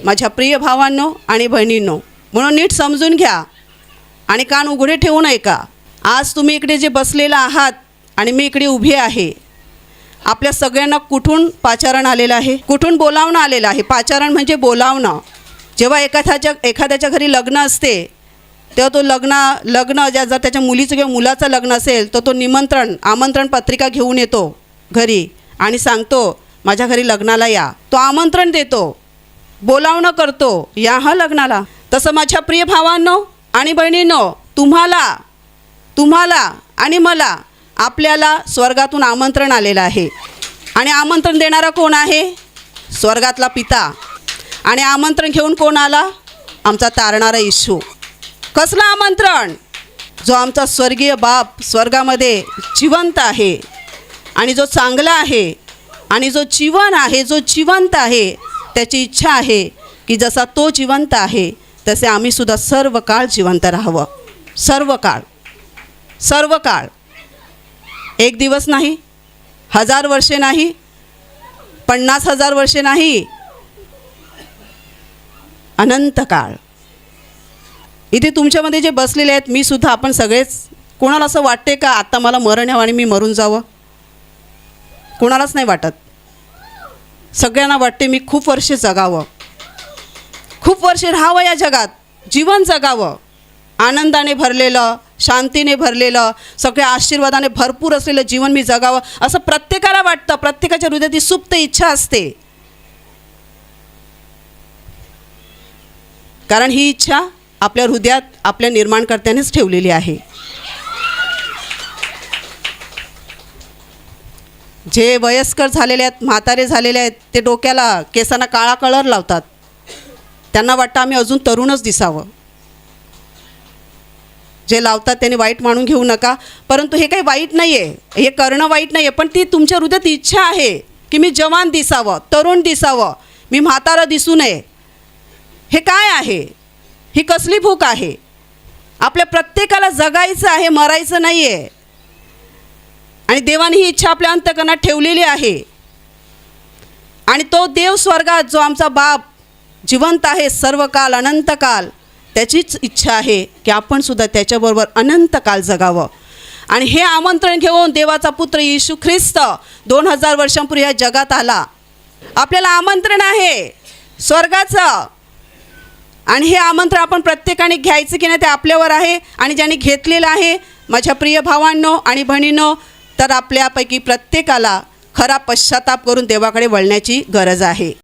माझ्या प्रिय भावांनो आणि बहिणींनो, म्हणून नीट समजून घ्या आणि कान उघडे ठेवून ऐका. आज तुम्ही इकडे जे बसलेला आहात आणि मी इकडे उभी आहे, आपल्या सगळ्यांना कुठून पाचारण आलेलं आहे, कुठून बोलावणं आलेलं आहे. पाचारण म्हणजे बोलावणं. जेव्हा एखाद्याच्या घरी लग्न असते तेव्हा तो लग्न जर त्याच्या मुलीचं किंवा मुलाचं लग्न असेल तर तो आमंत्रण पत्रिका घेऊन येतो घरी आणि सांगतो माझ्या घरी लग्नाला या. तो आमंत्रण देतो, बोलावणं करतो, या हा लग्नाला. तसं माझ्या प्रिय भावांनो आणि बहिणींनो, तुम्हाला आणि मला आपल्याला स्वर्गातून आमंत्रण आलेलं आहे. आणि आमंत्रण देणारा कोण आहे? स्वर्गातला पिता. आणि आमंत्रण घेऊन कोण आला? आमचा तारणारा येशू. कसलं आमंत्रण? जो आमचा स्वर्गीय बाप स्वर्गामध्ये जिवंत आहे आणि जो चांगला आहे आणि जो जिवंत आहे, त्याची इच्छा आहे की जसा तो जिवंत आहे तसे आम्ही सुद्धा सर्व काळ जिवंत राहावं. सर्व काळ. एक दिवस नाही, 1000 वर्षे नाही, 50,000 वर्षे नाही, अनंत काळ. इथे तुमच्यामध्ये जे बसलेले आहेत, मी सुद्धा, आपण सगळेच, कोणाला असं वाटते का आत्ता मला मरण यावं आणि मी मरून जावं? कोणालाच नाही वाटत. सगळ्यांना वाटते मी खूप वर्षे जगावं, खूप वर्षे राहावं या जगात, जीवन जगावं, आनंदाने भरलेलं, शांतीने भरलेलं, सगळ्या आशीर्वादाने भरपूर असलेलं जीवन मी जगावं असं प्रत्येकाला वाटतं. प्रत्येकाच्या हृदयात सुप्त इच्छा असते. कारण ही इच्छा आपल्या हृदयात आपल्या निर्माणकर्त्यानेच ठेवलेली आहे. जे वयस्कर झालेले आहेत, म्हातारे झालेले आहेत, ते डोक्याला केसांना काळा कलर लावतात. त्यांना वाटतं आम्ही अजून तरुणच दिसावं. जे लावतात त्यांनी वाईट मानून घेऊ नका, परंतु हे काही वाईट नाही आहे, हे करणं वाईट नाही आहे. पण ती तुमच्या हृदयात इच्छा आहे की मी जवान दिसावं, तरुण दिसावं, मी म्हातारा दिसू नये. हे काय आहे? ही कसली भूक आहे? आपल्या प्रत्येकाला जगायचं आहे, मरायचं नाही आहे. आणि देवाने ही इच्छा आपल्या अंतःकरणात ठेवलेली आहे. आणि तो देव स्वर्गात जो आमचा बाप जिवंत आहे सर्व काल, अनंत काल, त्याचीच इच्छा आहे की आपण सुद्धा त्याच्याबरोबर अनंत काल जगावं. आणि हे आमंत्रण घेऊन देवाचा पुत्र येशू ख्रिस्त 2000 वर्षांपूर्वी या जगात आला. आपल्याला आमंत्रण आहे स्वर्गाचं. आणि हे आमंत्रण आपण प्रत्येकाने घ्यायचं की नाही ते आपल्यावर आहे. आणि ज्यांनी घेतलेलं आहे, माझ्या प्रिय भावांनो आणि बहिणींनो, तर आपल्यापैकी प्रत्येकाला खरा पश्चाताप करून देवाकडे वळण्याची गरज आहे.